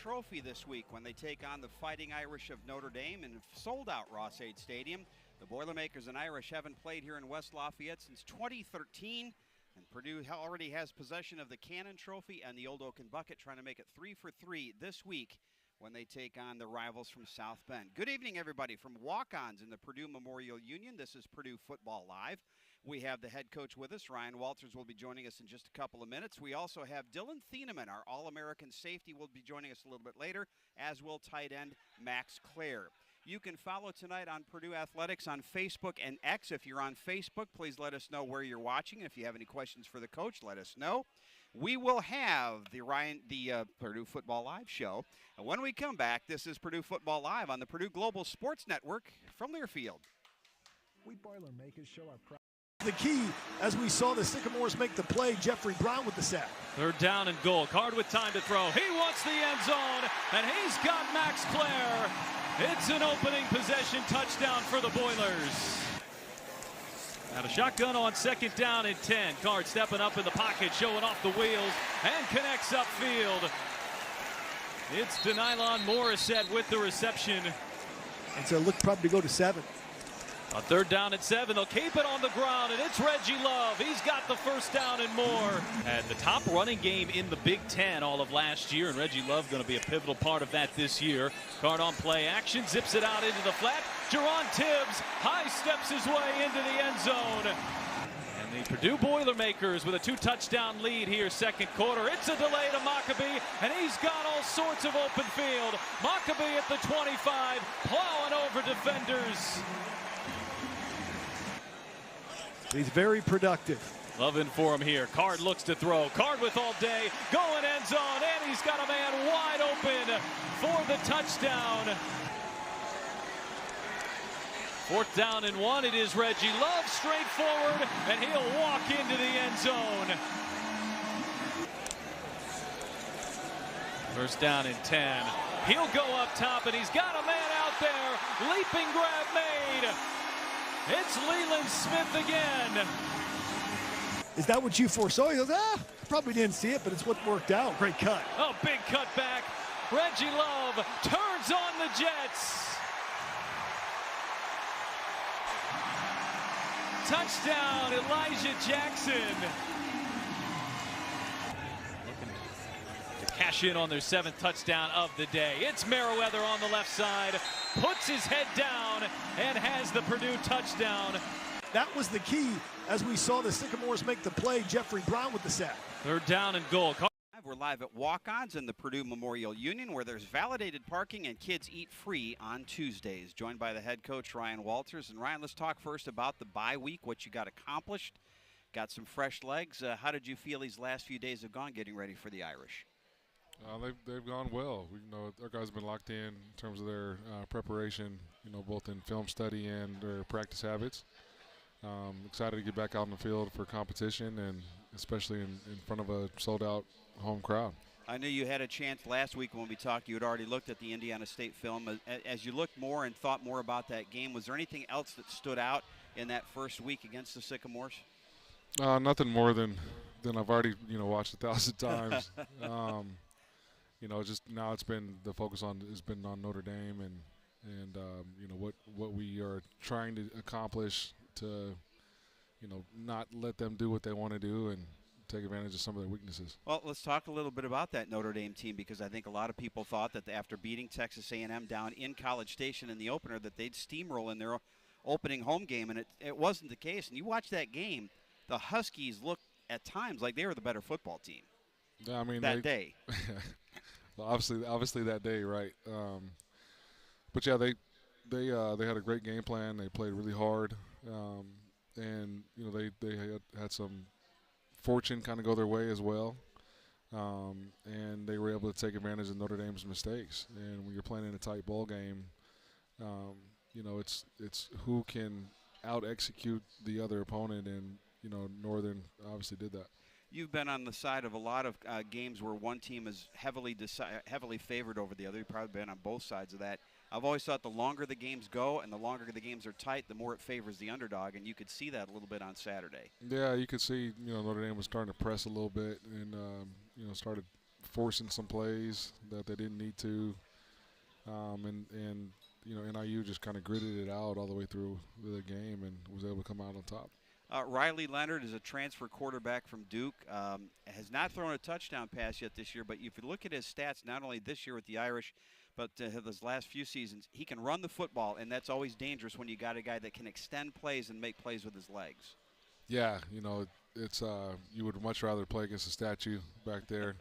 Trophy this week when they take on the Fighting Irish of Notre Dame in sold-out Ross-Ade Stadium. The Boilermakers and Irish haven't played here in West Lafayette since 2013, and Purdue already has possession of the Cannon Trophy and the Old Oaken Bucket, trying to make it 3 for 3 this week when they take on the rivals from South Bend. Good evening, everybody, from walk-ons in the Purdue Memorial Union. This is Purdue Football Live. We have the head coach with us. Ryan Walters will be joining us in just a couple of minutes. We also have Dilon Thieneman, our All-American safety, will be joining us a little bit later, as will tight end Max Klare. You can follow tonight on Purdue Athletics on Facebook and X. If you're on Facebook, please let us know where you're watching. If you have any questions for the coach, let us know. We will have the Purdue Football Live show. And when we come back, this is Purdue Football Live on the Purdue Global Sports Network from Learfield. We Boilermakers show our pride. The key, as we saw the Sycamores make the play, Jeffrey Brown with the sack. Third down and goal. Card with time to throw. He wants the end zone, and he's got Max Klare. It's an opening possession touchdown for the Boilers. Now the shotgun on second down and 10. Card stepping up in the pocket, showing off the wheels, and connects upfield. It's Dilon Morissette with the reception. And so look probably to go to 7. A third down and 7. They'll keep it on the ground, and it's Reggie Love. He's got the first down and more. And the top running game in the Big Ten all of last year, and Reggie Love going to be a pivotal part of that this year. Card on play action, zips it out into the flat. Jerron Tibbs high steps his way into the end zone. And the Purdue Boilermakers with a 2-touchdown lead here second quarter. It's a delay to Maccabee, and he's got all sorts of open field. Maccabee at the 25, plowing over defenders. He's very productive. Loving for him here. Card looks to throw. Card with all day. Going end zone. And he's got a man wide open for the touchdown. Fourth down and 1. It is Reggie Love straight forward, and he'll walk into the end zone. First down and 10. He'll go up top, and he's got a man out there. Leaping grab made. It's Leland Smith again. Is that what you foresaw? He goes, probably didn't see it, but it's what worked out. Great cut. Oh, big cut back. Reggie Love turns on the Jets. Touchdown, Elijah Jackson. Looking to cash in on their 7th touchdown of the day. It's Merriweather on the left side. Puts his head down and has the Purdue touchdown. That was the key, as we saw the Sycamores make the play. Jeffrey Brown with the sack. Third down and goal. We're live at walk-ons in the Purdue Memorial Union, where there's validated parking and kids eat free on Tuesdays. Joined by the head coach, Ryan Walters. And Ryan, let's talk first about the bye week, what you got accomplished. Got some fresh legs. How did you feel these last few days have gone getting ready for the Irish? They've gone well. Our guys have been locked in terms of their preparation, both in film study and their practice habits. Excited to get back out in the field for competition, and especially in front of a sold-out home crowd. I know you had a chance last week when we talked. You had already looked at the Indiana State film. As you looked more and thought more about that game, was there anything else that stood out in that first week against the Sycamores? Nothing more than I've already watched 1,000 times. Just now it's been the focus has been on Notre Dame and what we are trying to accomplish to not let them do what they want to do and take advantage of some of their weaknesses. Well, let's talk a little bit about that Notre Dame team, because I think a lot of people thought that after beating Texas A&M down in College Station in the opener that they'd steamroll in their opening home game, and it wasn't the case. And you watch that game, the Huskies looked at times like they were the better football team. Yeah, I mean that day. Well, obviously that day, right? But yeah, they had a great game plan. They played really hard, and they had some fortune kind of go their way as well, and they were able to take advantage of Notre Dame's mistakes. And when you're playing in a tight ball game, it's who can out execute the other opponent, and Northern obviously did that. You've been on the side of a lot of games where one team is heavily favored over the other. You've probably been on both sides of that. I've always thought the longer the games go and the longer the games are tight, the more it favors the underdog, and you could see that a little bit on Saturday. Yeah, you could see Notre Dame was starting to press a little bit and started forcing some plays that they didn't need to, and you know, NIU just kind of gritted it out all the way through the game and was able to come out on top. Riley Leonard is a transfer quarterback from Duke. Has not thrown a touchdown pass yet this year, but if you look at his stats, not only this year with the Irish, but his last few seasons, he can run the football, and that's always dangerous when you got a guy that can extend plays and make plays with his legs. Yeah, you know, it's you would much rather play against a statue back there.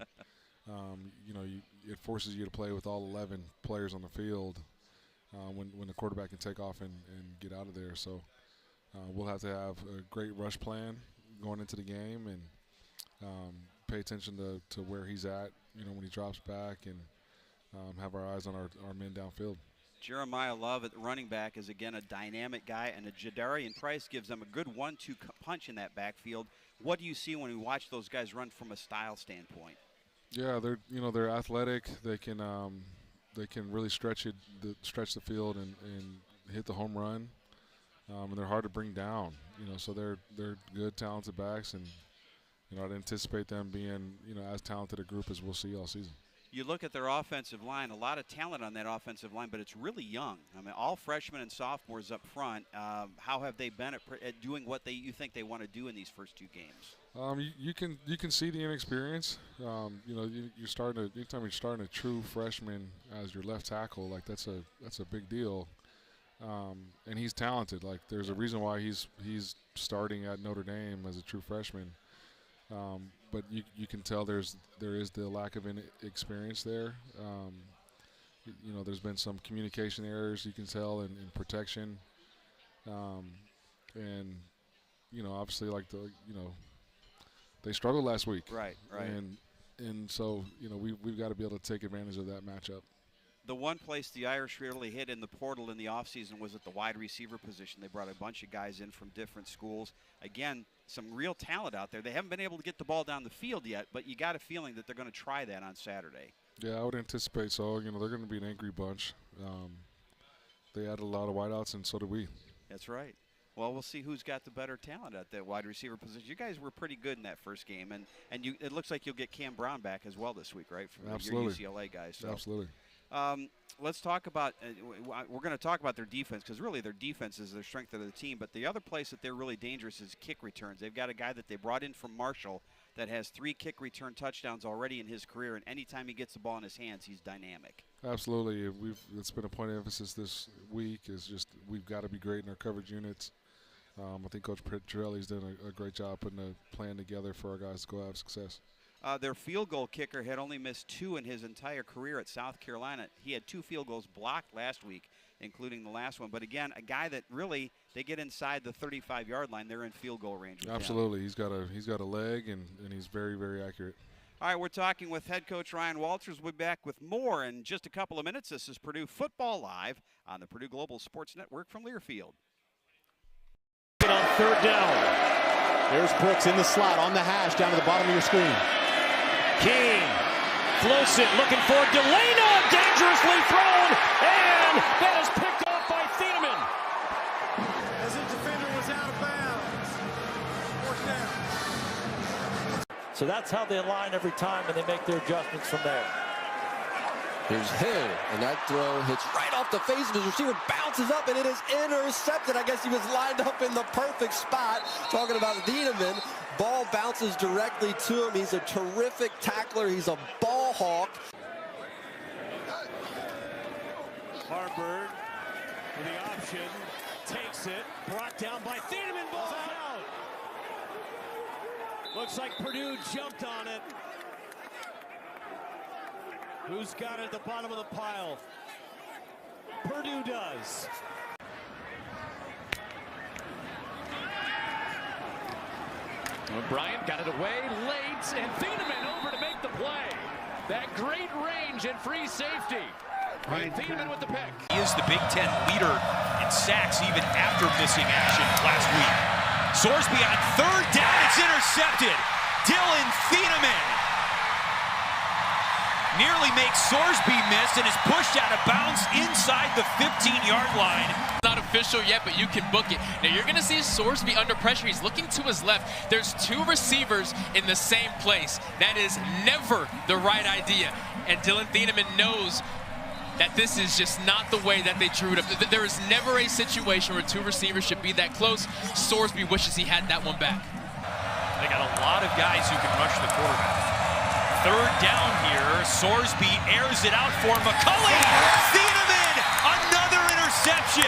You know, it forces you to play with all 11 players on the field when the quarterback can take off and get out of there. So we'll have to have a great rush plan going into the game and pay attention to where he's at, you know, when he drops back, and have our eyes on our men downfield. Jeremiah Love at the running back is, again, a dynamic guy, and a Jadarian Price gives them a good 1-2 punch in that backfield. What do you see when we watch those guys run from a style standpoint? Yeah, they're athletic. They can really stretch the field and hit the home run, and they're hard to bring down. You know, so they're good, talented backs, and you know, I'd anticipate them being, you know, as talented a group as we'll see all season. You look at their offensive line, a lot of talent on that offensive line, but it's really young. I mean, all freshmen and sophomores up front. How have they been at doing what you think they want to do in these first 2 games? You can see the inexperience. You know, anytime you're starting a true freshman as your left tackle, like that's a big deal. And he's talented. Like, there's a reason why he's starting at Notre Dame as a true freshman. But you can tell there is the lack of experience there. You know, there's been some communication errors, you can tell, in protection. And you know, obviously, they struggled last week. Right. And so, you know, we've got to be able to take advantage of that matchup. The one place the Irish really hit in the portal in the offseason was at the wide receiver position. They brought a bunch of guys in from different schools. Again, some real talent out there. They haven't been able to get the ball down the field yet, but you got a feeling that they're going to try that on Saturday. Yeah, I would anticipate so. You know, they're going to be an angry bunch. They added a lot of wideouts, and so did we. That's right. Well, we'll see who's got the better talent at that wide receiver position. You guys were pretty good in that first game, and it looks like you'll get Cam Brown back as well this week, right? From your UCLA guys. So. Absolutely. Let's talk about we're going to talk about their defense, because really their defense is their strength of the team. But the other place that they're really dangerous is kick returns. They've got a guy that they brought in from Marshall that has 3 kick return touchdowns already in his career, and anytime he gets the ball in his hands, he's dynamic. Absolutely. It's been a point of emphasis this week, is just we've got to be great in our coverage units. I think Coach Petrelli's done a great job putting a plan together for our guys to go have success. Their field goal kicker had only missed 2 in his entire career at South Carolina. He had 2 field goals blocked last week, including the last one. But again, a guy that really, they get inside the 35-yard line, they're in field goal range. Absolutely. He's got a leg, and he's very, very accurate. All right, we're talking with head coach Ryan Walters. We'll be back with more in just a couple of minutes. This is Purdue Football Live on the Purdue Global Sports Network from Learfield. On 3rd down. There's Brooks in the slot on the hash down to the bottom of your screen. King floats it, looking for Dilon, dangerously thrown, and that is picked off by Thieneman. As the defender was out of bounds. 4th down. So that's how they align every time, and they make their adjustments from there. Here's Hill, and that throw hits right off the face of his receiver, bounces up, and it is intercepted. I guess he was lined up in the perfect spot. Talking about Thieneman. Ball bounces directly to him. He's a terrific tackler. He's a ball hawk. Harburg with the option, takes it, brought down by Thieneman, ball out. Looks like Purdue jumped on it. Who's got it at the bottom of the pile? Purdue does. Bryant got it away late, and Thieneman over to make the play. That great range and free safety. Right, Thieneman with the pick. He is the Big Ten leader in sacks even after missing action last week. Sorsby on 3rd down, it's intercepted. Dilon Thieneman nearly makes Sorsby miss and is pushed out of bounds inside the 15-yard line. Not a official yet, but you can book it. Now you're going to see Sorsby under pressure. He's looking to his left. There's 2 receivers in the same place. That is never the right idea. And Dilon Thieneman knows that this is just not the way that they drew it up. There is never a situation where 2 receivers should be that close. Sorsby wishes he had that one back. They got a lot of guys who can rush the quarterback. 3rd down here. Sorsby airs it out for McCulley. Thieneman, another interception.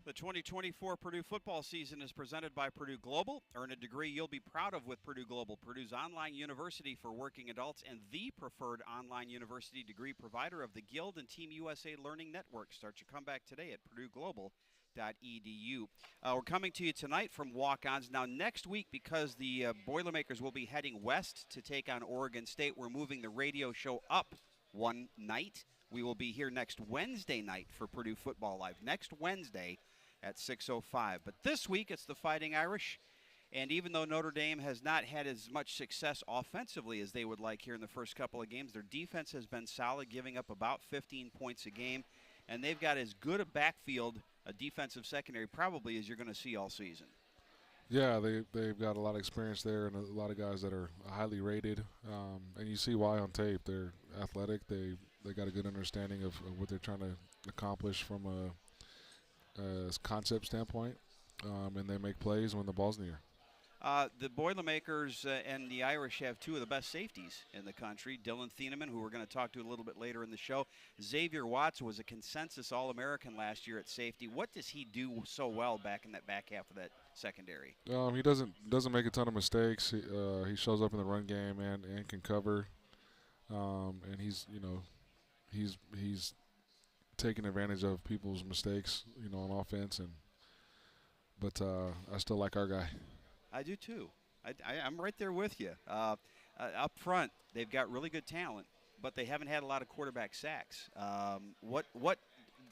The 2024 Purdue football season is presented by Purdue Global. Earn a degree you'll be proud of with Purdue Global, Purdue's online university for working adults and the preferred online university degree provider of the Guild and Team USA Learning Network. Start your comeback today at purdueglobal.edu. We're coming to you tonight from walk-ons. Now, next week, because the Boilermakers will be heading west to take on Oregon State, we're moving the radio show up one night. We will be here next Wednesday night for Purdue Football Live. Next Wednesday at 6:05. But this week it's the Fighting Irish, and even though Notre Dame has not had as much success offensively as they would like here in the first couple of games, their defense has been solid, giving up about 15 points a game, and they've got as good a backfield, a defensive secondary probably, as you're going to see all season. Yeah, they've got a lot of experience there and a lot of guys that are highly rated, and you see why on tape. They're athletic. They got a good understanding of what they're trying to accomplish from a concept standpoint, and they make plays when the ball's near. The Boilermakers and the Irish have 2 of the best safeties in the country. Dilon Thieneman, who we're going to talk to a little bit later in the show. Xavier Watts was a consensus All-American last year at safety. What does he do so well back in that back half of that secondary? He doesn't make a ton of mistakes. He shows up in the run game and can cover, and he's taking advantage of people's mistakes, on offense. But I still like our guy. I do too. I'm right there with you. Up front, they've got really good talent, but they haven't had a lot of quarterback sacks. What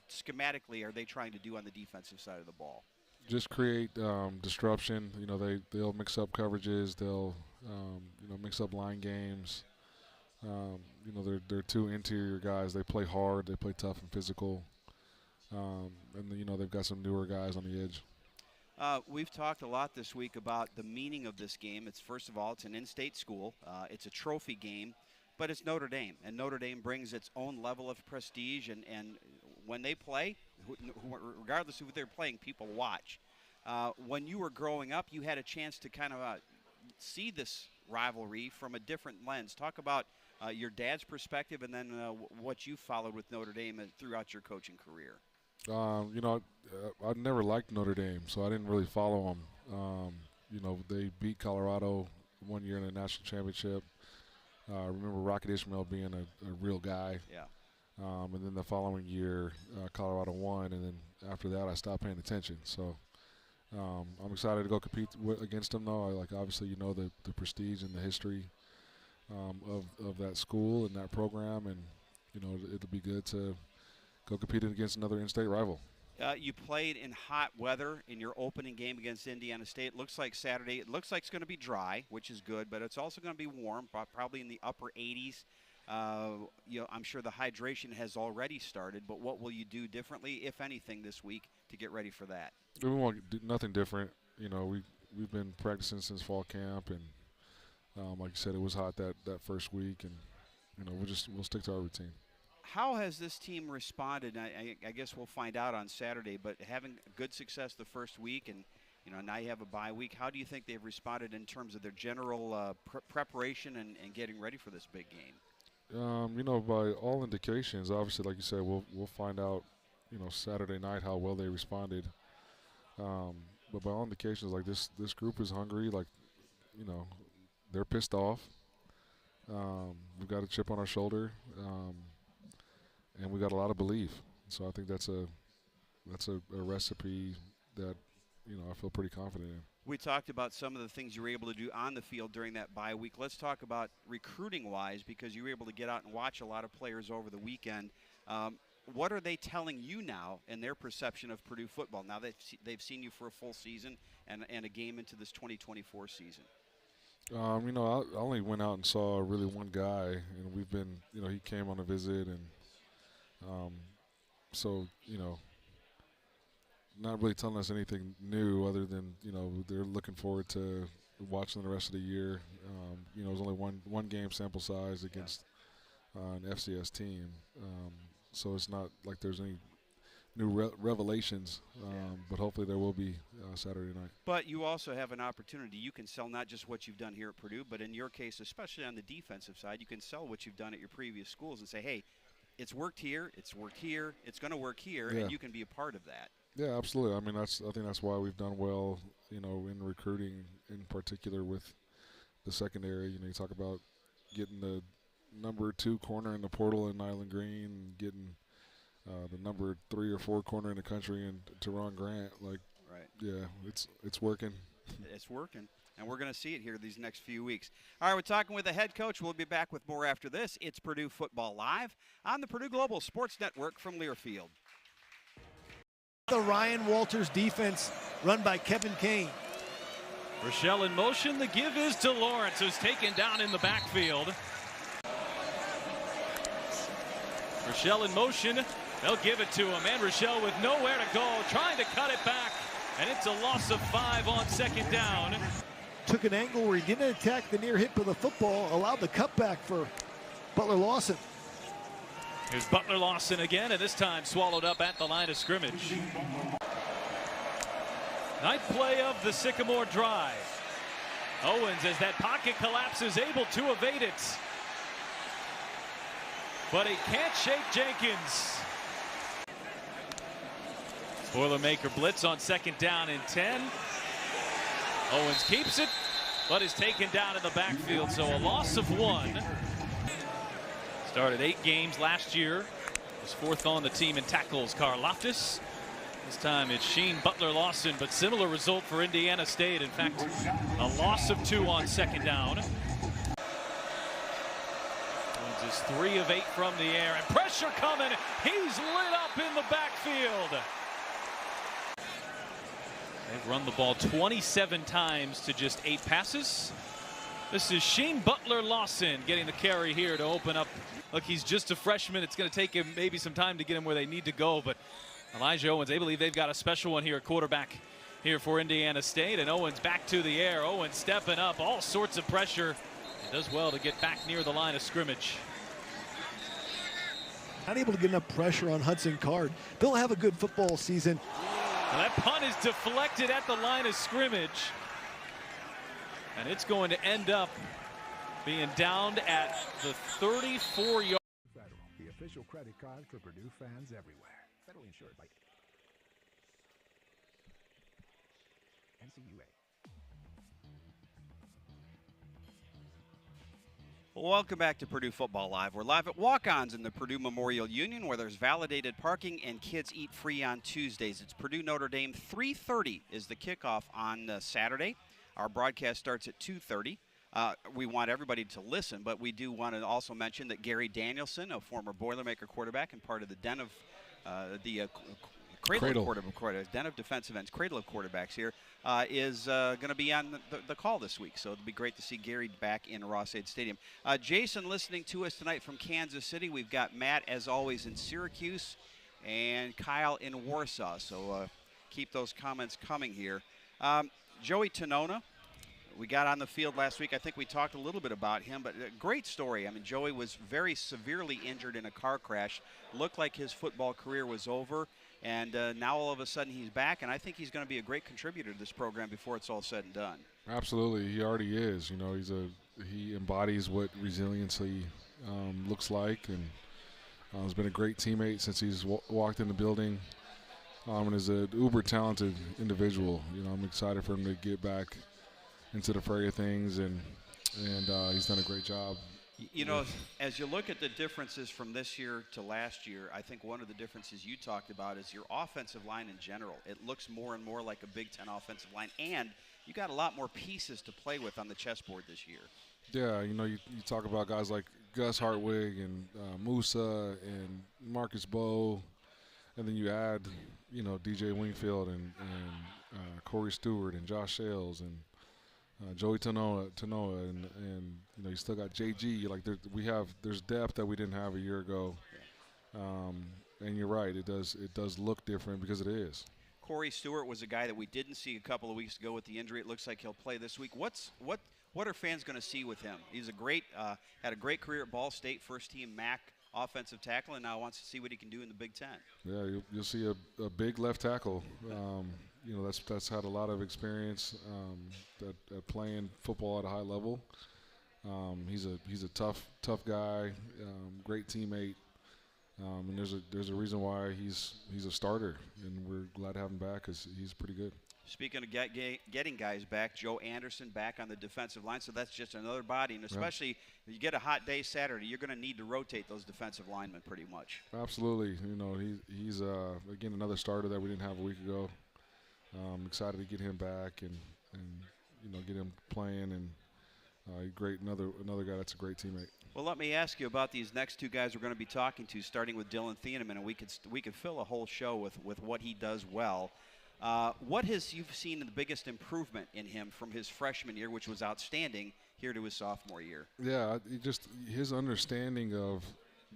schematically are they trying to do on the defensive side of the ball? Just create disruption. They'll mix up coverages. They'll mix up line games. They're 2 interior guys. They play hard. They play tough and physical. And they've got some newer guys on the edge. We've talked a lot this week about the meaning of this game. First of all, it's an in-state school. It's a trophy game, but it's Notre Dame, and Notre Dame brings its own level of prestige. And when they play, regardless of who they're playing, people watch. When you were growing up, you had a chance to kind of see this rivalry from a different lens. Talk about your dad's perspective, and then what you followed with Notre Dame throughout your coaching career. I never liked Notre Dame, so I didn't really follow them. They beat Colorado one year in the national championship. I remember Rocket Ismail being a real guy. Yeah. And then the following year, Colorado won, and then after that, I stopped paying attention. So I'm excited to go compete against them, though. Obviously, the prestige and the history of that school and that program, and it'll be good to go competing against another in-state rival. You played in hot weather in your opening game against Indiana State. Looks like Saturday. It looks like it's going to be dry, which is good, but it's also going to be warm, probably in the upper 80s. I'm sure the hydration has already started, but what will you do differently, if anything, this week to get ready for that? We won't do nothing different. We've been practicing since fall camp, and like you said, it was hot that first week, and we'll stick to our routine. How has this team responded? I guess we'll find out on Saturday, but having good success the first week, and now you have a bye week, how do you think they've responded in terms of their general preparation and getting ready for this big game? By all indications, obviously, like you said, we'll find out, Saturday night how well they responded. But by all indications, this group is hungry. They're pissed off. We've got a chip on our shoulder. And we got a lot of belief, so I think that's a recipe that I feel pretty confident in. We talked about some of the things you were able to do on the field during that bye week. Let's talk about recruiting-wise, because you were able to get out and watch a lot of players over the weekend. What are they telling you now in their perception of Purdue football? Now they've seen you for a full season and a game into this 2024 season. You know, I only went out and saw really one guy, and we've been, you know, he came on a visit, and so, you know, not really telling us anything new other than, you know, they're looking forward to watching the rest of the year. You know, it was only one game sample size against an FCS team, so it's not like there's any new revelations, but hopefully there will be Saturday night. But you also have an opportunity. You can sell not just what you've done here at Purdue, but in your case, especially on the defensive side, you can sell what you've done at your previous schools and say, hey, it's worked here, it's worked here, it's going to work here, and you can be a part of that. Yeah, absolutely. I mean, I think that's why we've done well, you know, in recruiting, in particular with the secondary. You know, you talk about getting the number 2 corner in the portal in Nyland Green, getting the number 3 or 4 corner in the country and Teron Grant. Like, yeah, it's working. It's working, and we're going to see it here these next few weeks. All right, we're talking with the head coach. We'll be back with more after this. It's Purdue Football Live on the Purdue Global Sports Network from Learfield. The Ryan Walters defense run by Kevin Kane. Rochelle in motion. The give is to Lawrence, who's taken down in the backfield. Rochelle in motion. They'll give it to him, and Rochelle with nowhere to go, trying to cut it back, and it's a loss of 5 on 2nd down. Took an angle where he didn't attack the near hip of the football, allowed the cutback for Butler Lawson. Here's Butler Lawson again, and this time swallowed up at the line of scrimmage. Ninth play of the Sycamore drive. Owens, as that pocket collapses, able to evade it. But he can't shake Jenkins. Boilermaker blitz on 2nd down and 10. Owens keeps it, but is taken down in the backfield, so a loss of 1. Started 8 games last year. Was 4th on the team in tackles. Karlaftis. This time it's Sheen Butler Lawson, but similar result for Indiana State. In fact, a loss of 2 on 2nd down. Owens is 3 of 8 from the air, and pressure coming. He's lit up in the backfield. They've run the ball 27 times to just 8 passes. This is Sheen Butler Lawson getting the carry here to open up. Look, he's just a freshman. It's going to take him maybe some time to get him where they need to go, but Elijah Owens, they believe they've got a special one here at quarterback here for Indiana State, and Owens back to the air. Owens stepping up, all sorts of pressure. He does well to get back near the line of scrimmage. Not able to get enough pressure on Hudson Card. They'll have a good football season. Well, that punt is deflected at the line of scrimmage, and it's going to end up being downed at the 34-yard. Federal, the official credit card for Purdue fans everywhere. Federally insured by NCUA. Welcome back to Purdue Football Live. We're live at Walk-Ons in the Purdue Memorial Union, where there's validated parking and kids eat free on Tuesdays. It's Purdue Notre Dame. 3:30 is the kickoff on Saturday. Our broadcast starts at 2:30. We want everybody to listen, but we do want to also mention that Gary Danielson, a former Boilermaker quarterback and part of the den of Cradle of quarterbacks, den of defensive ends, cradle of quarterbacks here, is going to be on the call this week. So it'll be great to see Gary back in Ross-Ade Stadium. Jason listening to us tonight from Kansas City. We've got Matt, as always, in Syracuse, and Kyle in Warsaw. So keep those comments coming here. Joey Tonona, we got on the field last week. I think we talked a little bit about him, but a great story. I mean, Joey was very severely injured in a car crash. Looked like his football career was over, and now all of a sudden he's back, and I think he's going to be a great contributor to this program before it's all said and done. Absolutely, he already is. You know, he embodies what resiliency looks like, and has been a great teammate since he's walked in the building, and is an uber talented individual. You know, I'm excited for him to get back into the fray of things, and he's done a great job. You know, as you look at the differences from this year to last year, I think one of the differences you talked about is your offensive line in general. It looks more and more like a Big Ten offensive line, and you got a lot more pieces to play with on the chessboard this year. Yeah, you know, you talk about guys like Gus Hartwig and Musa and Marcus Bowe, and then you add, you know, DJ Wingfield and Corey Stewart and Josh Sales and Joey Tanoa, and you know, you still got JG. Like there's depth that we didn't have a year ago. And you're right, it does look different because it is. Corey Stewart was a guy that we didn't see a couple of weeks ago with the injury. It looks like he'll play this week. What are fans going to see with him? He's had a great career at Ball State, first-team MAC offensive tackle, and now wants to see what he can do in the Big Ten. Yeah, you'll see a big left tackle. You know, that's had a lot of experience at playing football at a high level. He's a tough guy, great teammate. And there's a reason why he's a starter, and we're glad to have him back because he's pretty good. Speaking of getting guys back, Joe Anderson back on the defensive line, so that's just another body. And especially if you get a hot day Saturday, you're going to need to rotate those defensive linemen pretty much. Absolutely. You know, he's again another starter that we didn't have a week ago. Excited to get him back and you know, get him playing, and great another guy that's a great teammate. Well, let me ask you about these next two guys we're going to be talking to, starting with Dilon Thieneman, and we could fill a whole show with what he does well. What has you've seen the biggest improvement in him from his freshman year, which was outstanding, here to his sophomore year? Yeah, just his understanding of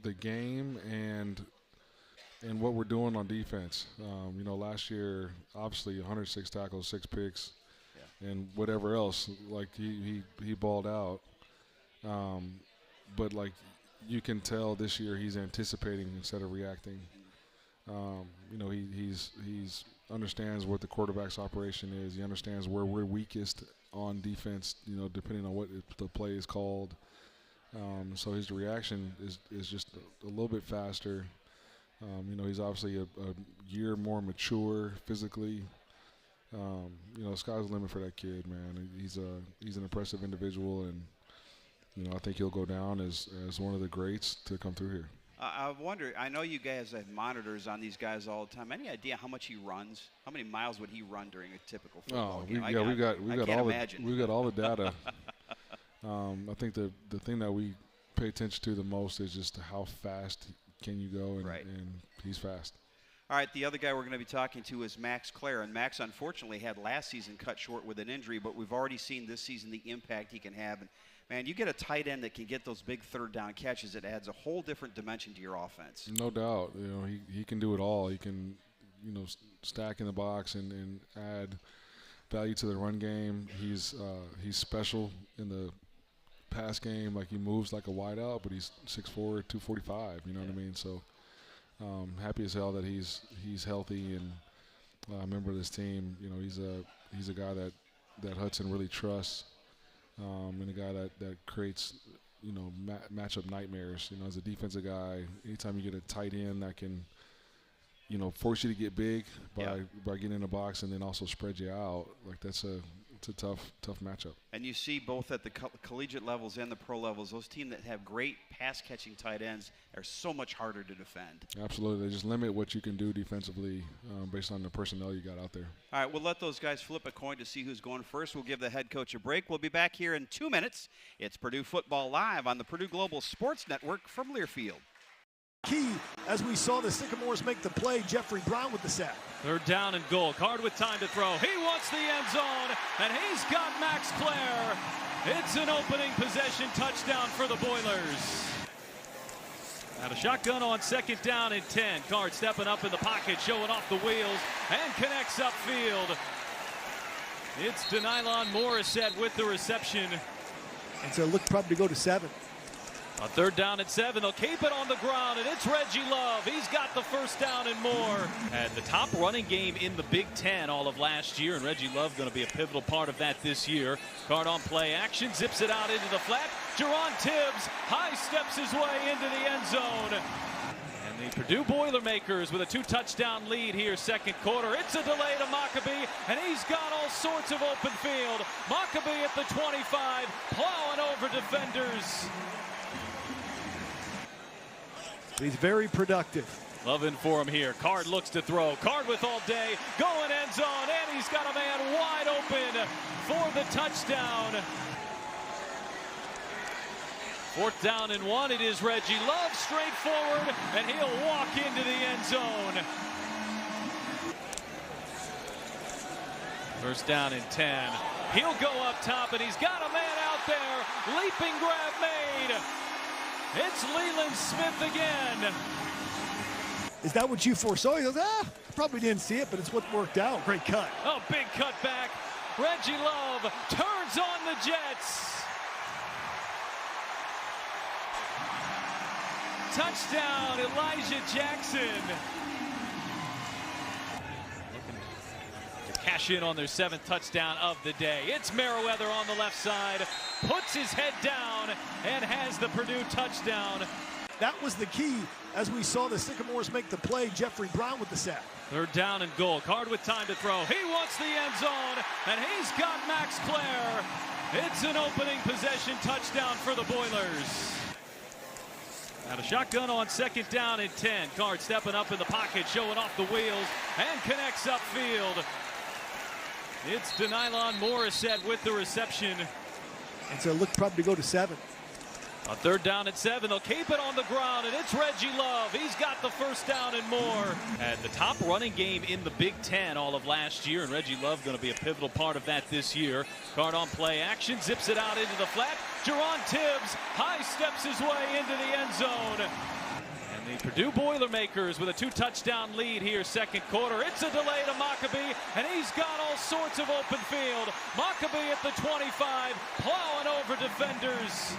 the game and what we're doing on defense. You know, last year, obviously 106 tackles, 6 picks, and whatever else. Like he balled out. But like you can tell this year he's anticipating instead of reacting. You know, he's understands what the quarterback's operation is. He understands where we're weakest on defense, you know, depending on what the play is called. So his reaction is just a little bit faster. You know, he's obviously a year more mature physically. You know, the sky's the limit for that kid, man. He's an impressive individual, and you know, I think he'll go down as one of the greats to come through here. I wonder, I know you guys have monitors on these guys all the time. Any idea how much he runs? How many miles would he run during a typical football game? We've got all the data. I think the thing that we pay attention to the most is just how fast can you go, and he's fast. All right, the other guy we're going to be talking to is Max Klare, and Max unfortunately had last season cut short with an injury, but we've already seen this season the impact he can have. And man, you get a tight end that can get those big third down catches, it adds a whole different dimension to your offense. No doubt. You know, he can do it all. He can, you know, stack in the box and add value to the run game. He's special in the pass game. Like, he moves like a wideout, but he's 6'4", 245. You know what I mean? So happy as hell that he's healthy, and a member of this team. You know, he's a guy that Hudson really trusts. And a guy that creates, you know, matchup nightmares. You know, as a defensive guy, anytime you get a tight end that can, you know, force you to get big by getting in the box and then also spread you out, like it's a tough matchup. And you see both at the collegiate levels and the pro levels, those teams that have great pass-catching tight ends are so much harder to defend. Absolutely. They just limit what you can do defensively based on the personnel you got out there. All right, we'll let those guys flip a coin to see who's going first. We'll give the head coach a break. We'll be back here in 2 minutes. It's Purdue Football Live on the Purdue Global Sports Network from Learfield. Key, as we saw the Sycamores make the play, Jeffrey Brown with the sack. Third down and goal. Card with time to throw. He wants the end zone, and he's got Max Klare. It's an opening possession touchdown for the Boilers. Now the shotgun on second down and 10. Card stepping up in the pocket, showing off the wheels, and connects upfield. It's Dilon Morissette with the reception. And so look probably to go to 7. On third down and 7, they'll keep it on the ground, and it's Reggie Love. He's got the first down and more. Had the top running game in the Big Ten all of last year, and Reggie Love going to be a pivotal part of that this year. Card on play action, zips it out into the flat. Jerron Tibbs high steps his way into the end zone. And the Purdue Boilermakers with a 2-touchdown lead here second quarter. It's a delay to Maccabee, and he's got all sorts of open field. Maccabee at the 25, plowing over defenders. He's very productive. Loving for him here. Card looks to throw. Card with all day. Going end zone. And he's got a man wide open for the touchdown. Fourth down and 1. It is Reggie Love straight forward. And he'll walk into the end zone. First down and 10. He'll go up top, and he's got a man out there. Leaping grab made. It's Leland Smith again. Is that what you foresaw? He goes, probably didn't see it, but it's what worked out. Great cut. Oh, big cut back. Reggie Love turns on the Jets. Touchdown, Elijah Jackson. Looking to cash in on their 7th touchdown of the day. It's Merriweather on the left side, puts his head down, and has the Purdue touchdown. That was the key as we saw the Sycamores make the play. Jeffrey Brown with the sack. 3rd down and goal. Card with time to throw. He wants the end zone, and he's got Max Klare. It's an opening possession touchdown for the Boilers. Now the shotgun on 2nd down and 10. Card stepping up in the pocket, showing off the wheels, and connects upfield. It's Dilon Morissette with the reception. And so look probably to go to 7. On 3rd down and 7, they'll keep it on the ground, and it's Reggie Love. He's got the 1st down and more. And the top running game in the Big Ten all of last year, and Reggie Love going to be a pivotal part of that this year. Card on play action, zips it out into the flat. Jerron Tibbs high steps his way into the end zone. And the Purdue Boilermakers with a 2-touchdown lead here, 2nd quarter. It's a delay to Mockabee, and he's got all sorts of open field. Mockabee at the 25, plowing over defenders.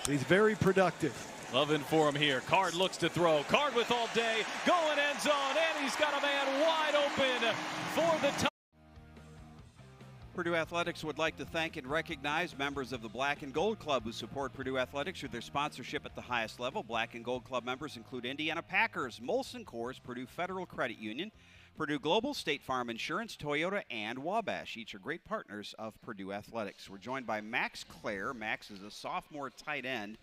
He's very productive. Loving for him here. Card looks to throw. Card with all day. Going end zone, and he's got a man wide open for the touchdown. Purdue Athletics would like to thank and recognize members of the Black and Gold Club who support Purdue Athletics through their sponsorship at the highest level. Black and Gold Club members include Indiana Packers, Molson Coors, Purdue Federal Credit Union, Purdue Global, State Farm Insurance, Toyota, and Wabash. Each are great partners of Purdue Athletics. We're joined by Max Klare. Max is a sophomore tight end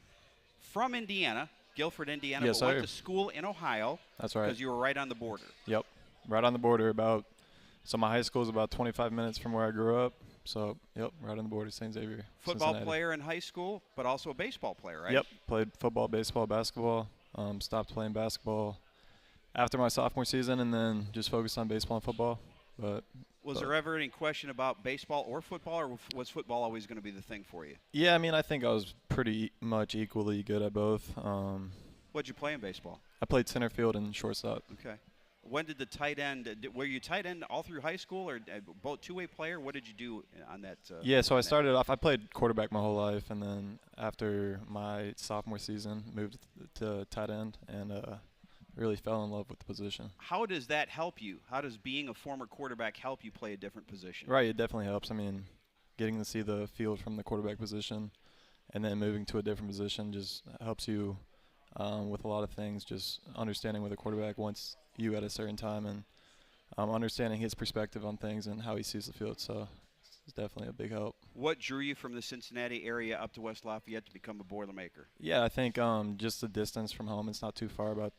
from Indiana, Guilford, Indiana, yes, but went to school in Ohio. That's right. Because you were right on the border. Yep, right on the border. So my high school is about 25 minutes from where I grew up. So, yep, right on the border, St. Xavier. Football Cincinnati. player in high school, but also a baseball player, right? Yep, played football, baseball, basketball. Stopped playing basketball after my sophomore season, and then just focused on baseball and football. Was there ever any question about baseball or football, or was football always going to be the thing for you? Yeah, I mean, I think I was pretty much equally good at both. What'd you play in baseball? I played center field and shortstop. Okay. When did the tight end, were you tight end all through high school, or both two-way player? What did you do on that? Yeah, so I started off, I played quarterback my whole life, and then after my sophomore season, moved to tight end, and really fell in love with the position. How does that help you? How does being a former quarterback help you play a different position? Right, it definitely helps. I mean, getting to see the field from the quarterback position and then moving to a different position just helps you with a lot of things, just understanding where the quarterback wants you at a certain time and understanding his perspective on things and how he sees the field. So it's definitely a big help. What drew you from the Cincinnati area up to West Lafayette to become a Boilermaker? Yeah, I think just the distance from home. It's not too far, about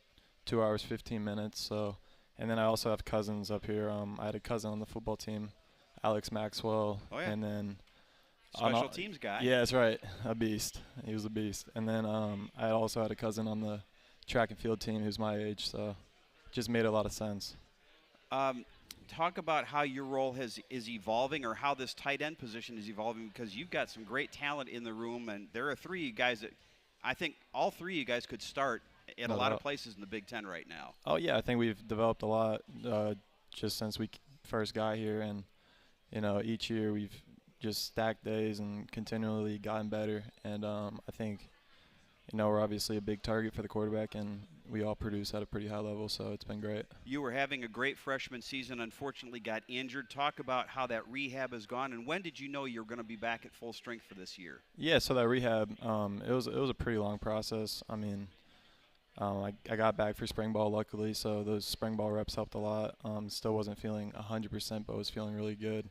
2 hours, 15 minutes. So, and then I also have cousins up here. I had a cousin on the football team, Alex Maxwell. Oh, yeah. And then special teams guy. Yeah, that's right. A beast. He was a beast. And then I also had a cousin on the track and field team who's my age. So just made a lot of sense. Talk about how your role is evolving, or how this tight end position is evolving, because you've got some great talent in the room, and there are three guys that I think all three of you guys could start in a lot of places in the Big Ten right now. Oh, yeah, I think we've developed a lot just since we first got here, and, you know, each year we've just stacked days and continually gotten better, and I think, you know, we're obviously a big target for the quarterback, and we all produce at a pretty high level, so it's been great. You were having a great freshman season, unfortunately got injured. Talk about how that rehab has gone, and when did you know you were going to be back at full strength for this year? Yeah, so that rehab, it was a pretty long process. I mean, I got back for spring ball, luckily, so those spring ball reps helped a lot. Still wasn't feeling 100%, but was feeling really good.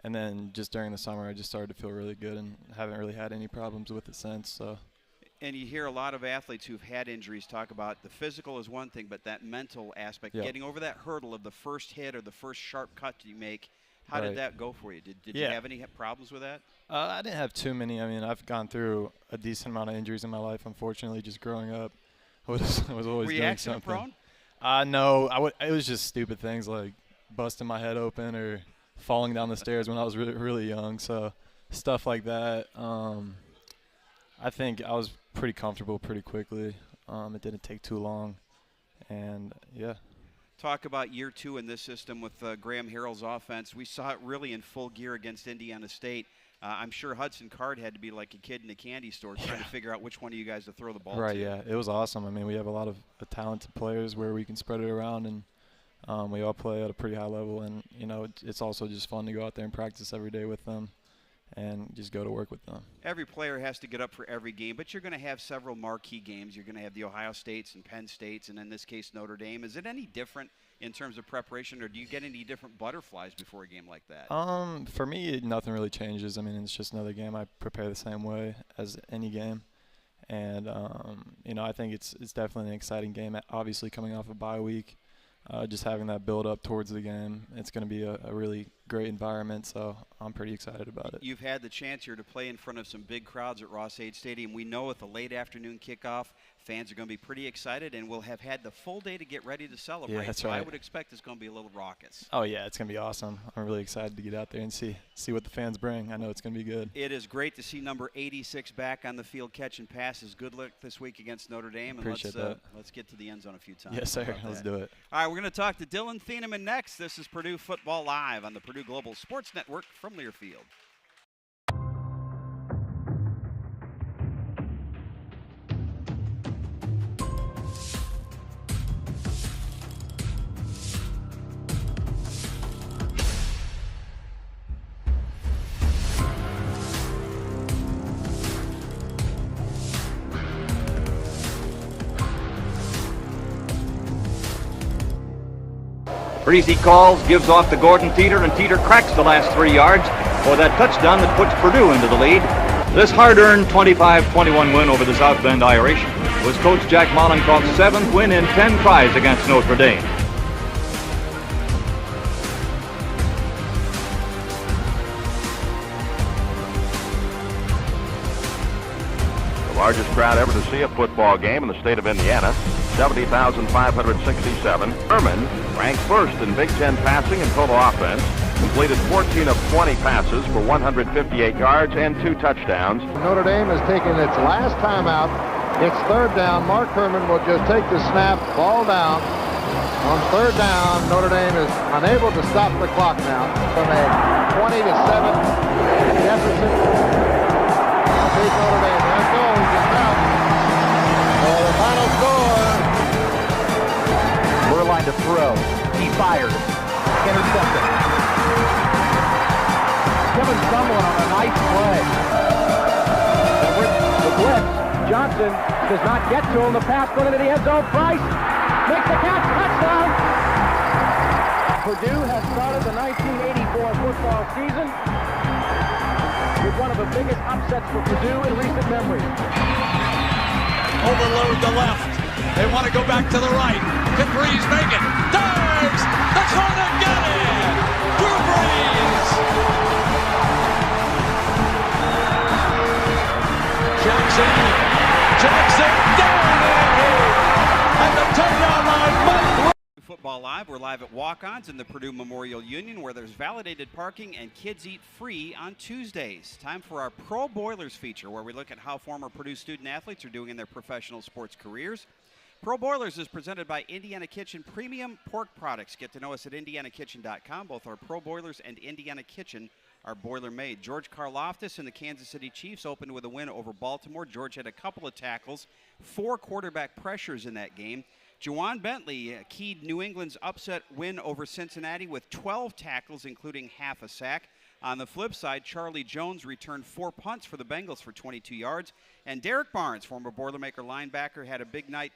And then just during the summer, I just started to feel really good and haven't really had any problems with it since. So. And you hear a lot of athletes who've had injuries talk about the physical is one thing, but that mental aspect, getting over that hurdle of the first hit or the first sharp cut you make, how did that go for you? Did you have any problems with that? I didn't have too many. I mean, I've gone through a decent amount of injuries in my life, unfortunately, just growing up. I was always doing something. Prone? No, it was just stupid things like busting my head open or falling down the stairs when I was really young. So stuff like that. I think I was pretty comfortable pretty quickly. It didn't take too long, and yeah. Talk about year 2 in this system with Graham Harrell's offense. We saw it really in full gear against Indiana State. I'm sure Hudson Card had to be like a kid in a candy store trying to figure out which one of you guys to throw the ball to. Right, yeah. It was awesome. I mean, we have a lot of talented players where we can spread it around, and we all play at a pretty high level. And, you know, it's also just fun to go out there and practice every day with them and just go to work with them. Every player has to get up for every game, but you're going to have several marquee games. You're going to have the Ohio States and Penn States, and in this case, Notre Dame. Is it any different in terms of preparation, or do you get any different butterflies before a game like that? For me, nothing really changes. I mean, it's just another game. I prepare the same way as any game. And, you know, I think it's definitely an exciting game, obviously coming off a bye week. Just having that build up towards the game, it's going to be a really great environment, so I'm pretty excited about it. You've had the chance here to play in front of some big crowds at Ross-Ade Stadium. We know with the late afternoon kickoff, fans are going to be pretty excited, and we'll have had the full day to get ready to celebrate. Yeah, that's so right. I would expect it's going to be a little raucous. Oh, yeah, it's going to be awesome. I'm really excited to get out there and see what the fans bring. I know it's going to be good. It is great to see number 86 back on the field catching passes. Good luck this week against Notre Dame. And Appreciate that. Let's get to the end zone a few times. Yes, sir. Let's do it. All right, we're going to talk to Dilon Thieneman next. This is Purdue Football Live on the Purdue Global Sports Network from Learfield. Breezy calls, gives off to Gordon Teeter, and Teeter cracks the last 3 yards for that touchdown that puts Purdue into the lead. This hard-earned 25-21 win over the South Bend Irish was Coach Jack Mollenkroft's 7th win in 10 tries against Notre Dame. The largest crowd ever to see a football game in the state of Indiana, 70,567. Herman ranked first in Big Ten passing and total offense, completed 14 of 20 passes for 158 yards and 2 touchdowns. Notre Dame has taken its last timeout. It's 3rd down. Mark Herman will just take the snap, ball down. On 3rd down, Notre Dame is unable to stop the clock now from a 20-7 deficit. Take Notre Dame. There it goes. It's out. The final score. Line to throw. He fires. Intercepted. Kevin Sumlin on a nice play. And with the blitz, Johnson does not get to him. The pass going into the end zone. Price makes the catch. Touchdown. Purdue has started the 1984 football season with one of the biggest upsets for Purdue in recent memory. Overload the left. They want to go back to the right. Can Breeze make it? Dives! The corner got it! Drew Brees! Jackson down at the touchdown line. Football Live. We're live at Walk-Ons in the Purdue Memorial Union, where there's validated parking and kids eat free on Tuesdays. Time for our Pro Boilers feature, where we look at how former Purdue student athletes are doing in their professional sports careers. Pro Boilers is presented by Indiana Kitchen Premium Pork Products. Get to know us at indianakitchen.com. Both our Pro Boilers and Indiana Kitchen are boiler made. George Karlaftis and the Kansas City Chiefs opened with a win over Baltimore. George had a couple of tackles, 4 quarterback pressures in that game. Juwan Bentley keyed New England's upset win over Cincinnati with 12 tackles, including half a sack. On the flip side, Charlie Jones returned 4 punts for the Bengals for 22 yards. And Derek Barnes, former Boilermaker linebacker, had a big night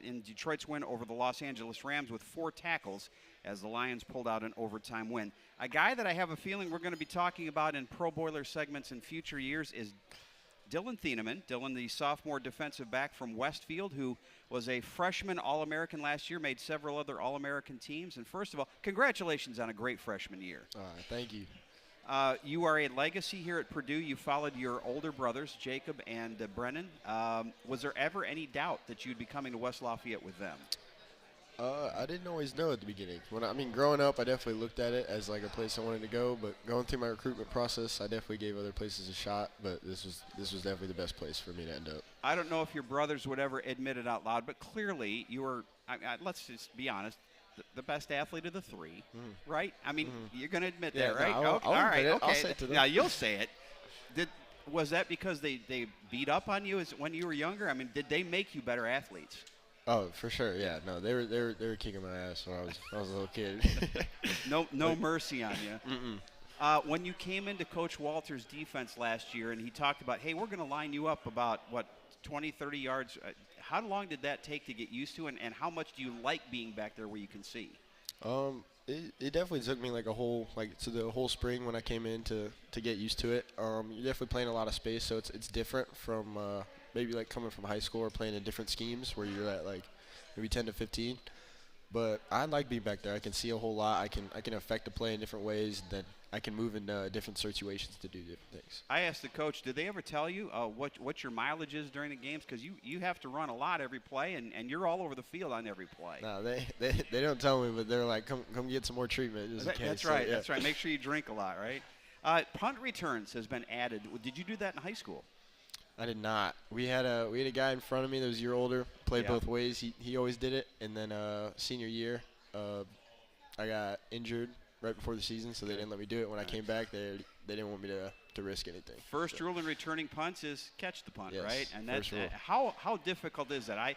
in Detroit's win over the Los Angeles Rams with 4 tackles as the Lions pulled out an overtime win. A guy that I have a feeling we're going to be talking about in Pro Boiler segments in future years is Dilon Thieneman. Dilon, the sophomore defensive back from Westfield, who was a freshman All-American last year, made several other All-American teams. And first of all, congratulations on a great freshman year. Thank you. You are a legacy here at Purdue. You followed your older brothers, Jacob and Brennan. Was there ever any doubt that you'd be coming to West Lafayette with them? I didn't always know at the beginning. Growing up, I definitely looked at it as like a place I wanted to go. But going through my recruitment process, I definitely gave other places a shot. But this was definitely the best place for me to end up. I don't know if your brothers would ever admit it out loud, but clearly you were. Let's just be honest. The best athlete of the three, right? You're going to admit that, right? No, I'll admit it. I'll say it to them. Now you'll say it. Was that because they beat up on you when you were younger? Did they make you better athletes? Oh, for sure. Yeah. No, they were kicking my ass when I was a little kid. no mercy on you. When you came into Coach Walter's defense last year, and he talked about, hey, we're going to line you up about 20, 30 yards. How long did that take to get used to, and how much do you like being back there where you can see? It definitely took me the whole spring when I came in to get used to it. You're definitely playing a lot of space, so it's different from maybe coming from high school or playing in different schemes where you're at maybe 10 to 15. But I like being back there. I can see a whole lot. I can affect the play in different ways. Then I can move in different situations to do different things. I asked the coach, did they ever tell you what your mileage is during the games? Because you have to run a lot every play, and you're all over the field on every play. No, they don't tell me, but they're like, come get some more treatment. Just in case. That's right. So, yeah. That's right. Make sure you drink a lot, right? Punt returns has been added. Did you do that in high school? I did not. We had a guy in front of me that was a year older, played both ways. He always did it, and then senior year, I got injured right before the season, so they didn't let me do it. When I came back, they didn't want me to risk anything. First rule in returning punts is catch the punt, yes, right? And that's rule. How difficult is that? A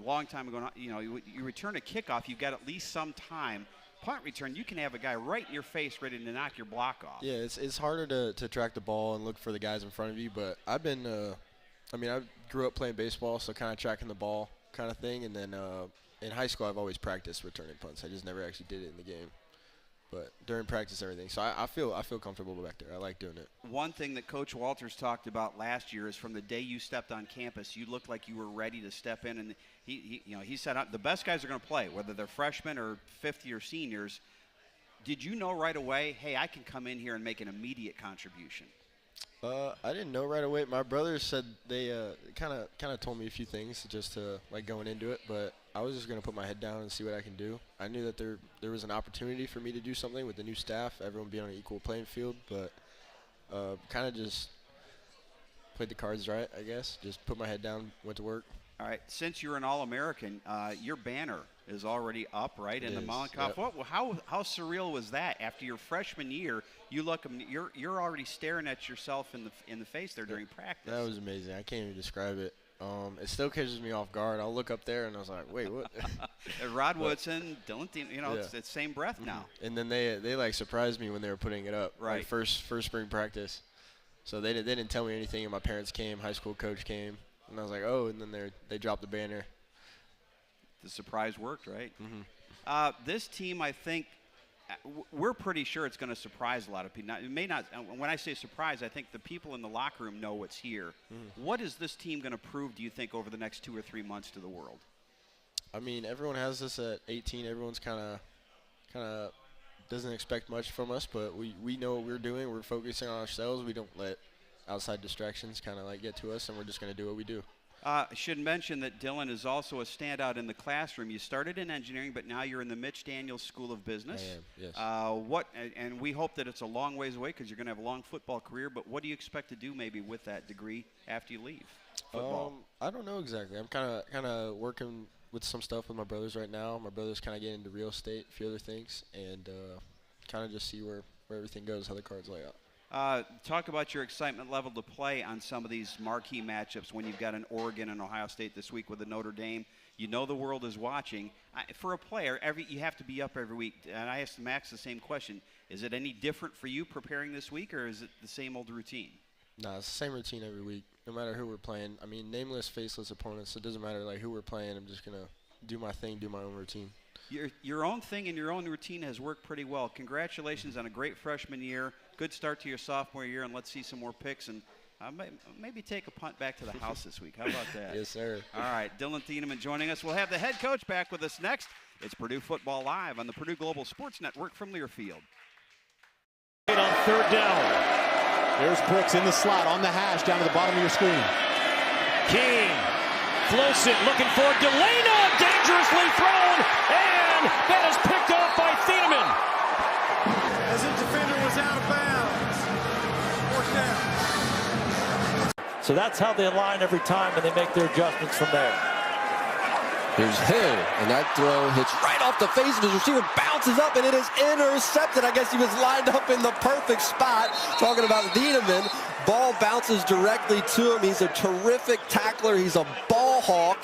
long time ago, you return a kickoff, you've got at least some time. Punt return, you can have a guy right in your face ready to knock your block off. Yeah, it's harder to track the ball and look for the guys in front of you, but I've been I grew up playing baseball, so kind of tracking the ball kind of thing, and then in high school I've always practiced returning punts. I just never actually did it in the game. But during practice, everything. So I feel comfortable back there. I like doing it. One thing that Coach Walters talked about last year is from the day you stepped on campus, you looked like you were ready to step in. And he said the best guys are going to play, whether they're freshmen or 50 or seniors. Did you know right away, hey, I can come in here and make an immediate contribution? I didn't know right away. My brothers said they kind of told me a few things just to going into it, but I was just going to put my head down and see what I can do. I knew that there was an opportunity for me to do something with the new staff, everyone being on an equal playing field, but kind of just played the cards right, I guess. Just put my head down, went to work. All right. Since you're an All-American, your banner is already up, right, in the Mollenkoff. Yep. How surreal was that? After your freshman year, you're already staring at yourself in the face there during practice. That was amazing. I can't even describe it. It still catches me off guard. I'll look up there and I was like, wait, what? Rod Woodson, Dilon, it's the same breath now. And then they surprised me when they were putting it up. Right. First spring practice. So they didn't tell me anything, and my parents came, high school coach came, and I was like, oh, and then they dropped the banner. The surprise worked, right? Mm-hmm. This team, I think, we're pretty sure it's going to surprise a lot of people. Now, it may not. When I say surprise, I think the people in the locker room know what's here. Mm-hmm. What is this team going to prove, do you think, over the next 2 or 3 months to the world? Everyone has us at 18. Everyone's kind of doesn't expect much from us, but we know what we're doing. We're focusing on ourselves. We don't let outside distractions kind of get to us, and we're just going to do what we do. I should mention that Dilon is also a standout in the classroom. You started in engineering, but now you're in the Mitch Daniels School of Business. I am, yes. And we hope that it's a long ways away because you're going to have a long football career, but what do you expect to do maybe with that degree after you leave football? I don't know exactly. I'm kind of working with some stuff with my brothers right now. My brother's kind of getting into real estate, a few other things, and kind of just see where everything goes, how the cards lay out. Talk about your excitement level to play on some of these marquee matchups when you've got an Oregon and Ohio State this week with a Notre Dame. You know the world is watching. For a player, you have to be up every week. And I asked Max the same question. Is it any different for you preparing this week, or is it the same old routine? No, it's the same routine every week, no matter who we're playing. Nameless, faceless opponents. So it doesn't matter who we're playing. I'm just going to do my thing, do my own routine. Your own thing and your own routine has worked pretty well. Congratulations on a great freshman year. Good start to your sophomore year, and let's see some more picks. And maybe take a punt back to the house this week. How about that? Yes, sir. All right, Dilon Thieneman joining us. We'll have the head coach back with us next. It's Purdue Football Live on the Purdue Global Sports Network from Learfield. On third down. There's Brooks in the slot on the hash down to the bottom of your screen. King floats it, looking for Dilon, dangerously thrown. down, and that is picked off by Thieneman. As the defender was out of bounds. Fourth down. So that's how they align every time, and they make their adjustments from there. Here's Hill, and that throw hits right off the face of his receiver, bounces up, and it is intercepted. I guess he was lined up in the perfect spot. Talking about Thieneman. Ball bounces directly to him. He's a terrific tackler. He's a ball hawk.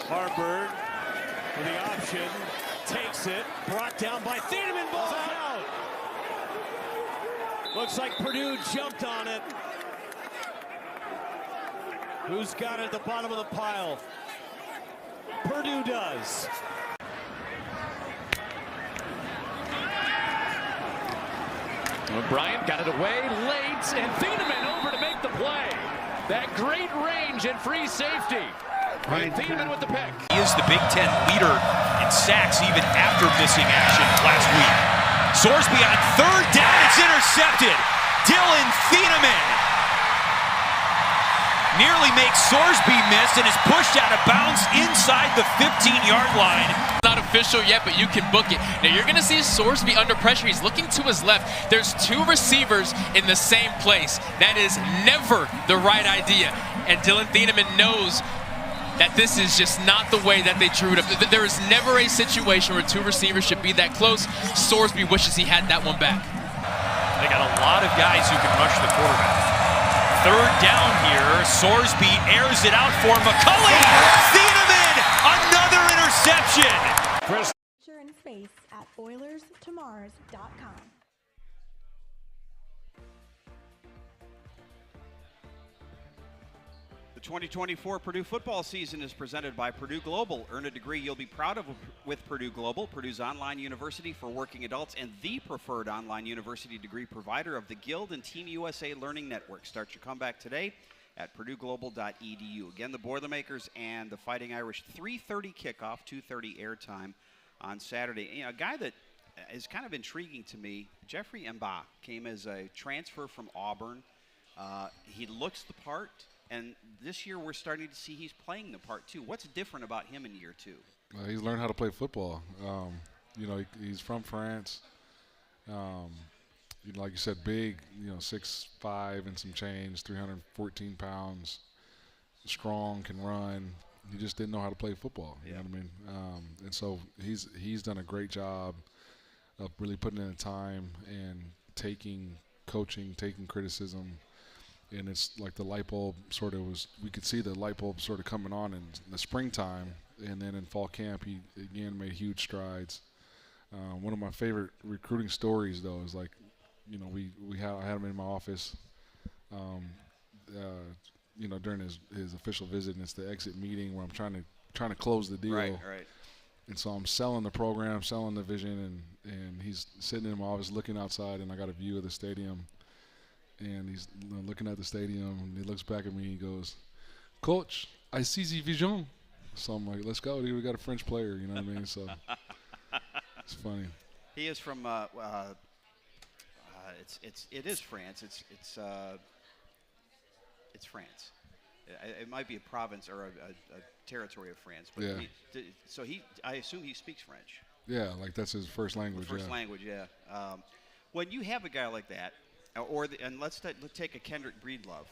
Harburg with the option, takes it, brought down by Thieneman, ball out. Looks like Purdue jumped on it. Who's got it at the bottom of the pile? Purdue does. Bryant got it away late, and Thieneman over to make the play. That great range and free safety. Ryan Thieneman with the pick. He is the Big Ten leader in sacks even after missing action last week. Sorsby on third down, it's intercepted. Dilon Thieneman nearly makes Sorsby miss and is pushed out of bounds inside the 15-yard line. Not official yet, but you can book it. Now you're going to see Sorsby under pressure. He's looking to his left. There's two receivers in the same place. That is never the right idea. And Dilon Thieneman knows that this is just not the way that they drew it up. There is never a situation where two receivers should be that close. Sorsby wishes he had that one back. They got a lot of guys who can rush the quarterback. Third down here, Sorsby airs it out for McCulley. Thieneman, another interception. Picture and face at OilersTomars.com. The 2024 Purdue football season is presented by Purdue Global. Earn a degree you'll be proud of with Purdue Global, Purdue's online university for working adults and the preferred online university degree provider of the Guild and Team USA Learning Network. Start your comeback today at purdueglobal.edu. Again, the Boilermakers and the Fighting Irish, 3:30 kickoff, 2:30 airtime on Saturday. You know, a guy that is kind of intriguing to me, Jeffrey Mba, came as a transfer from Auburn. He looks the part. And this year we're starting to see he's playing the part too. What's different about him in year two? He's learned how to play football. You know, he's from France. You know, like you said, big. You know, 6'5" and some change, 314 pounds, strong, can run. He just didn't know how to play football. You know what I mean? And so he's done a great job of really putting in the time and taking coaching, taking criticism. And it's like the light bulb sort of we could see the light bulb sort of coming on in the springtime. And then in fall camp, he again made huge strides. One of my favorite recruiting stories, though, is like, you know, I had him in my office, you know, during his official visit, and it's the exit meeting where I'm trying to close the deal. Right. And so I'm selling the program, selling the vision, and he's sitting in my office looking outside, and I got a view of the stadium. And he's looking at the stadium, and he looks back at me. He goes, "Coach, I see the vision." So I'm like, "Let's go, dude. We got a French player." You know what I mean? So it's funny. He is from. It is France. It's France. It might be a province or a territory of France. But yeah. I assume he speaks French. Yeah, like that's his first language. First language, yeah. When you have a guy like that. And let's take a Kendrick Breedlove,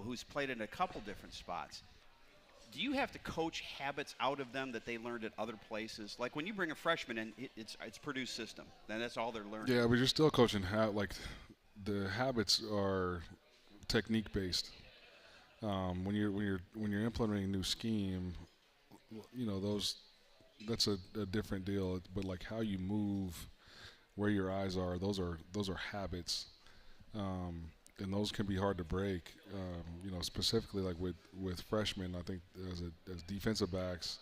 who's played in a couple different spots. Do you have to coach habits out of them that they learned at other places? Like when you bring a freshman in, it's Purdue's system, then that's all they're learning. Yeah, but you're still coaching. Like the habits are technique based. When you're implementing a new scheme, you know that's a different deal. But like how you move, where your eyes are, those are habits. And those can be hard to break. You know, specifically like with freshmen, I think as defensive backs,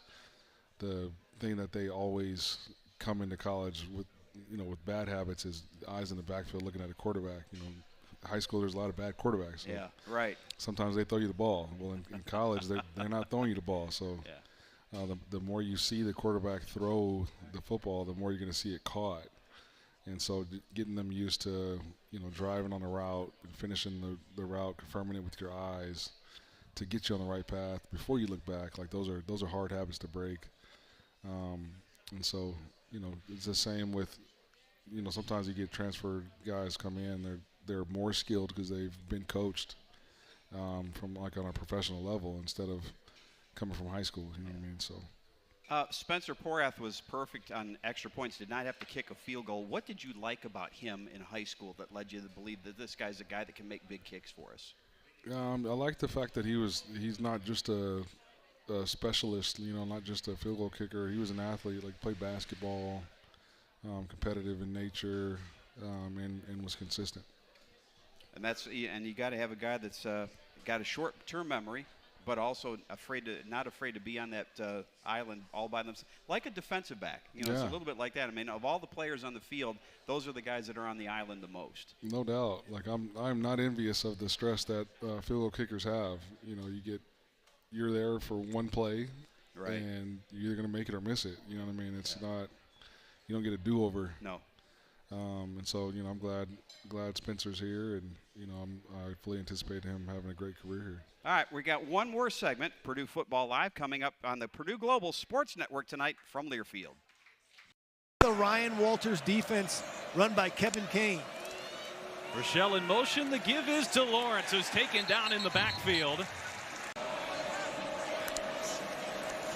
the thing that they always come into college with, you know, with bad habits is eyes in the backfield looking at a quarterback. You know, high school there's a lot of bad quarterbacks. So yeah, right. Sometimes they throw you the ball. Well, in college they're not throwing you the ball. So the more you see the quarterback throw the football, the more you're going to see it caught. And so getting them used to, you know, driving on the route and finishing the route, confirming it with your eyes, to get you on the right path before you look back. Like those are hard habits to break. And so, you know, it's the same with, you know, sometimes you get transferred guys come in, they're more skilled because they've been coached from like on a professional level instead of coming from high school. You know what I mean? So. Spencer Porath was perfect on extra points, did not have to kick a field goal. What did you like about him in high school that led you to believe that this guy's a guy that can make big kicks for us? I like the fact that he's not just a specialist, you know, not just a field goal kicker. He was an athlete, like played basketball, competitive in nature, and was consistent. And you got to have a guy that's got a short-term memory, but also not afraid to be on that island all by themselves, like a defensive back. You know, It's a little bit like that. I mean, of all the players on the field, those are the guys that are on the island the most. No doubt. Like I'm not envious of the stress that field goal kickers have. You know, you're there for one play, right, and you're either going to make it or miss it. You know what I mean? It's not. You don't get a do-over. No. And so, you know, I'm glad Spencer's here, and you know, I fully anticipate him having a great career here. All right, we got one more segment, Purdue Football Live, coming up on the Purdue Global Sports Network tonight from Learfield. The Ryan Walters defense run by Kevin Kane. Rochelle in motion. The give is to Lawrence, who's taken down in the backfield.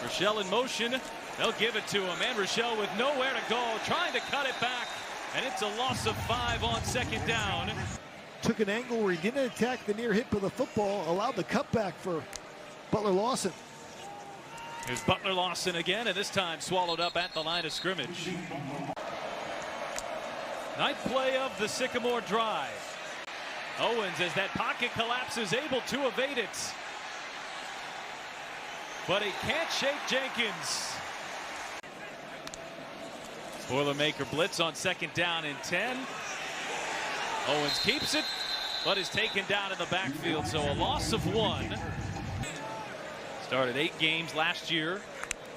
Rochelle in motion. They'll give it to him. And Rochelle with nowhere to go, trying to cut it back. And it's a loss of 5 on second down. Took an angle where he didn't attack the near hip of the football, allowed the cutback for Butler Lawson. Here's Butler Lawson again, and this time swallowed up at the line of scrimmage. Ninth play of the Sycamore drive. Owens, as that pocket collapses, able to evade it. But he can't shake Jenkins. Boilermaker blitz on second down and 10. Owens keeps it, but is taken down in the backfield, so a loss of 1. Started 8 games last year.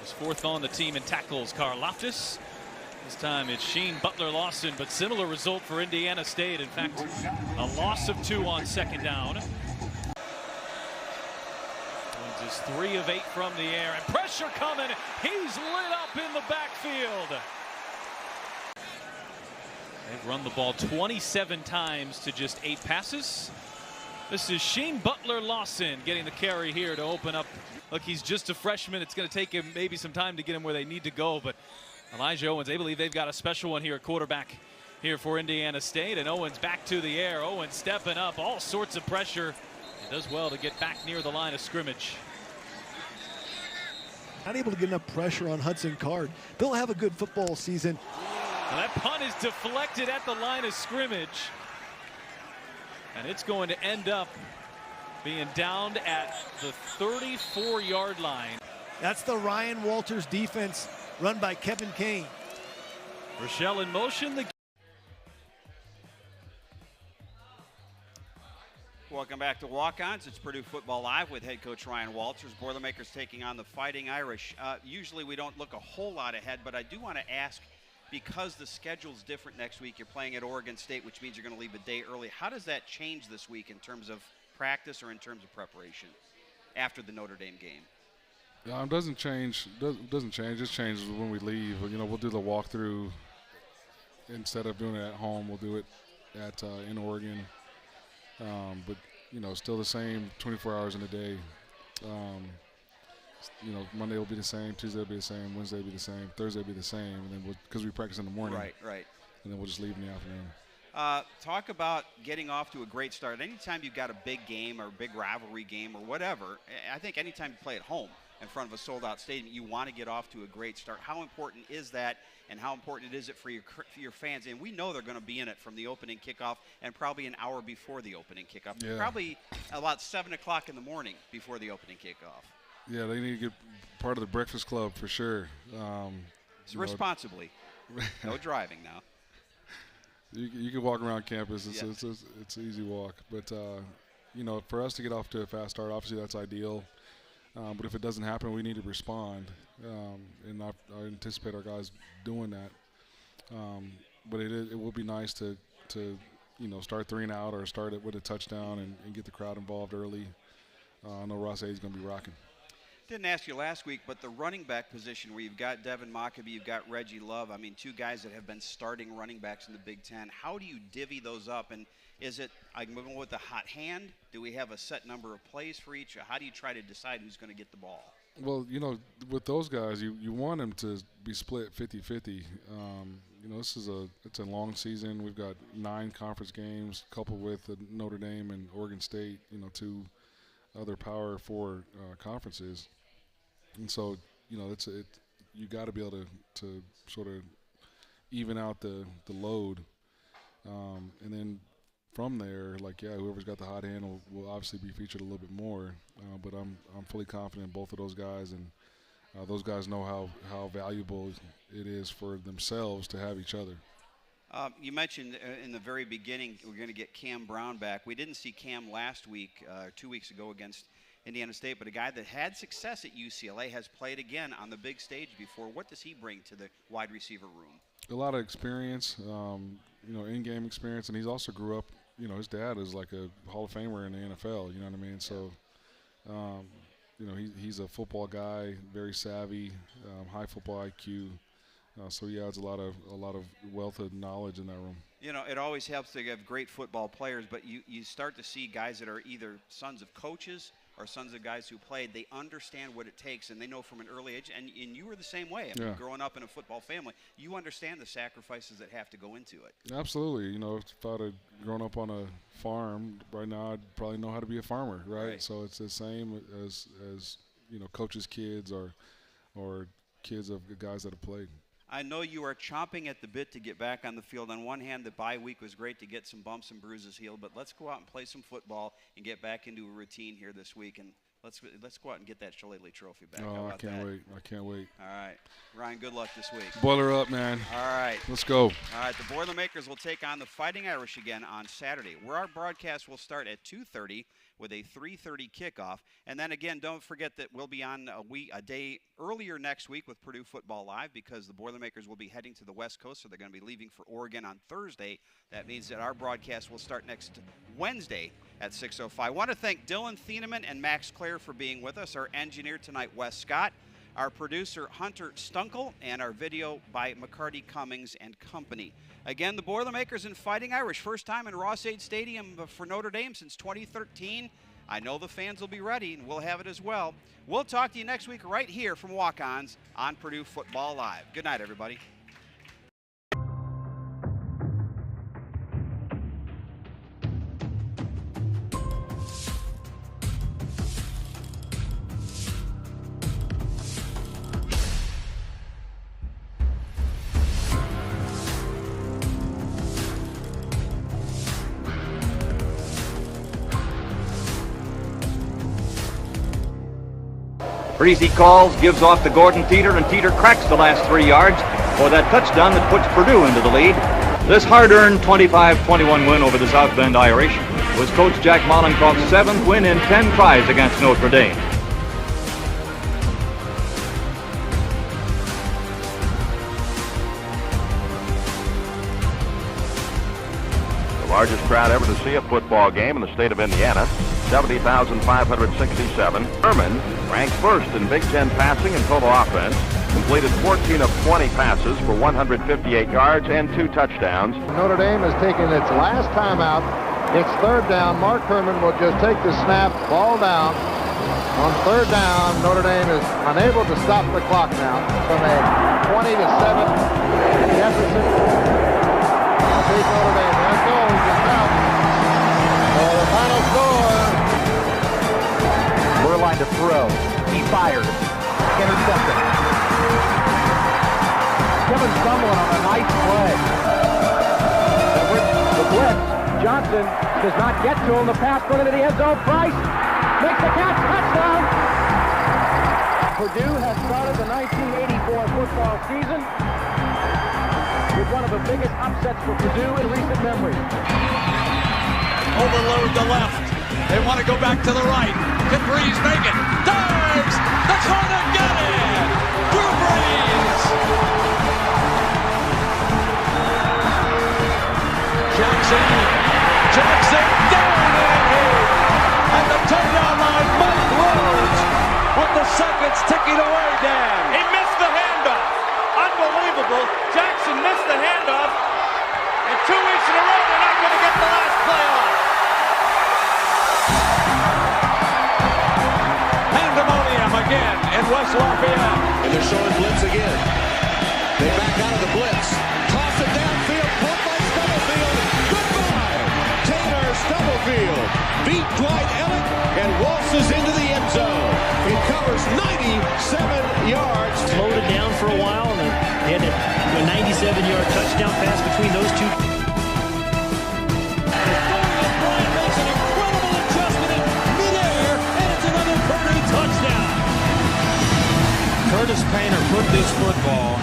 Was 4th on the team in tackles. Karlaftis. This time it's Sheen Butler Lawson, but similar result for Indiana State. In fact, a loss of 2 on second down. Owens is 3 of 8 from the air, and pressure coming. He's lit up in the backfield. They've run the ball 27 times to just 8 passes. This is Sheen Butler Lawson getting the carry here to open up. Look, he's just a freshman. It's going to take him maybe some time to get him where they need to go, but Elijah Owens, they believe they've got a special one here at quarterback here for Indiana State, and Owens back to the air. Owens stepping up, all sorts of pressure. He does well to get back near the line of scrimmage. Not able to get enough pressure on Hudson Card. They'll have a good football season. And that punt is deflected at the line of scrimmage. And it's going to end up being downed at the 34-yard line. That's the Ryan Walters defense run by Kevin Kane. Rochelle in motion. Welcome back to Walk-Ons. It's Purdue Football Live with head coach Ryan Walters. Boilermakers taking on the Fighting Irish. Usually we don't look a whole lot ahead, but I do want to ask, because the schedule's different next week, you're playing at Oregon State, which means you're going to leave a day early. How does that change this week in terms of practice or in terms of preparation after the Notre Dame game? It doesn't change. Doesn't change. It changes when we leave. You know, we'll do the walkthrough instead of doing it at home. We'll do it at in Oregon. But you know, still the same 24 hours in a day. You know, Monday will be the same, Tuesday will be the same, Wednesday will be the same, Thursday will be the same, and then because we practice in the morning. Right. And then we'll just leave in the afternoon. Talk about getting off to a great start. Anytime you've got a big game or a big rivalry game or whatever, I think anytime you play at home in front of a sold-out stadium, you want to get off to a great start. How important is that, and how important is it for your fans? And we know they're going to be in it from the opening kickoff and probably an hour before the opening kickoff. Yeah. Probably about 7 o'clock in the morning before the opening kickoff. Yeah, they need to get part of the breakfast club for sure. Responsibly. No driving now. You can walk around campus. It's an easy walk. But, you know, for us to get off to a fast start, obviously that's ideal. But if it doesn't happen, we need to respond. And I anticipate our guys doing that. But it will be nice to you know, start 3 and out or start it with a touchdown and get the crowd involved early. I know Ross Aid's going to be rocking. Didn't ask you last week, but the running back position where you've got Devin Mockabee, you've got Reggie Love, I mean, two guys that have been starting running backs in the Big Ten. How do you divvy those up? And is it, I'm moving with the hot hand? Do we have a set number of plays for each? Or how do you try to decide who's going to get the ball? Well, you know, with those guys, you want them to be split 50-50. You know, it's a long season. We've got 9 conference games, coupled with Notre Dame and Oregon State, you know, 2 other Power 4 conferences. And so, you know, you got to be able to sort of even out the load, and then from there, like, yeah, whoever's got the hot hand will obviously be featured a little bit more. But I'm fully confident in both of those guys, and those guys know how valuable it is for themselves to have each other. You mentioned in the very beginning we're going to get Cam Brown back. We didn't see Cam last week, 2 weeks ago against Indiana State, but a guy that had success at UCLA has played again on the big stage before. What does he bring to the wide receiver room? A lot of experience, you know, in-game experience, and he's also grew up, you know, his dad is like a Hall of Famer in the NFL, you know what I mean? So, you know, he's a football guy, very savvy, high football IQ. So he adds a lot of wealth of knowledge in that room. You know, it always helps to have great football players, but you start to see guys that are either sons of coaches or sons of guys who played. They understand what it takes, and they know from an early age, and you were the same way. I mean, growing up in a football family, you understand the sacrifices that have to go into it. Absolutely. You know, if I'd have grown up on a farm, right now I'd probably know how to be a farmer, right? So it's the same as you know, coaches' kids or kids of guys that have played. I know you are chomping at the bit to get back on the field. On one hand, the bye week was great to get some bumps and bruises healed, but let's go out and play some football and get back into a routine here this week, and let's go out and get that Shillelagh Trophy back. Oh, I can't wait. I can't wait. All right. Ryan, good luck this week. Boiler up, man. All right. Let's go. All right, the Boilermakers will take on the Fighting Irish again on Saturday, where our broadcast will start at 2:30 with a 3:30 kickoff. And then again, don't forget that we'll be on a day earlier next week with Purdue Football Live, because the Boilermakers will be heading to the West Coast, so they're going to be leaving for Oregon on Thursday. That means that our broadcast will start next Wednesday at 6:05. I want to thank Dilon, Thieneman, and Max Klare for being with us. Our engineer tonight, Wes Scott. Our producer, Hunter Stunkel, and our video by McCarty Cummings and Company. Again, the Boilermakers and Fighting Irish, first time in Ross-Ade Stadium for Notre Dame since 2013. I know the fans will be ready, and we'll have it as well. We'll talk to you next week right here from Walk-Ons on Purdue Football Live. Good night, everybody. Breezy calls, gives off to Gordon Teeter, and Teeter cracks the last 3 yards for that touchdown that puts Purdue into the lead. This hard-earned 25-21 win over the South Bend Irish was Coach Jack Mollenkroft's 7th win in 10 tries against Notre Dame. The largest crowd ever to see a football game in the state of Indiana, 70,567. Herman ranked first in Big Ten passing and total offense, completed 14 of 20 passes for 158 yards and 2 touchdowns. Notre Dame is taking its last timeout. It's 3rd down. Mark Herman will just take the snap, ball down. On 3rd down, Notre Dame is unable to stop the clock now from a 20-7 deficit. I'll take Notre Dame. There it goes. It's out. The final score. Line to throw. He fires. Intercepted. Kevin stumbling on a nice play. The blitz. Johnson does not get to him. The pass going into the end zone. Price makes the catch. Touchdown. Purdue has started the 1984 football season with one of the biggest upsets for Purdue in recent memory. Overload the left. They want to go back to the right. Can Breeze make it? Dives! That's going to get it! Drew Brees! Jackson down and the touchdown line. it's ticking away, Dan. He missed the handoff. Unbelievable. Jackson missed the handoff. And 2 weeks in a row, they're not going to get the last play off. Pandemonium again in West Lafayette. And they're showing blitz again. They back out of the blitz. Toss it downfield. Caught by Stubblefield. Goodbye. Taylor Stubblefield beat Dwight Elliott and waltzes into the end zone. He covers 97 yards. Slowed it down for a while, and they had a 97-yard touchdown pass between those two. Dorian Bryant makes an incredible adjustment in midair, and it's another Purdue touchdown. Curtis Painter put this football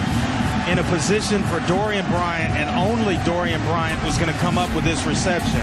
in a position for Dorian Bryant, and only Dorian Bryant was going to come up with this reception.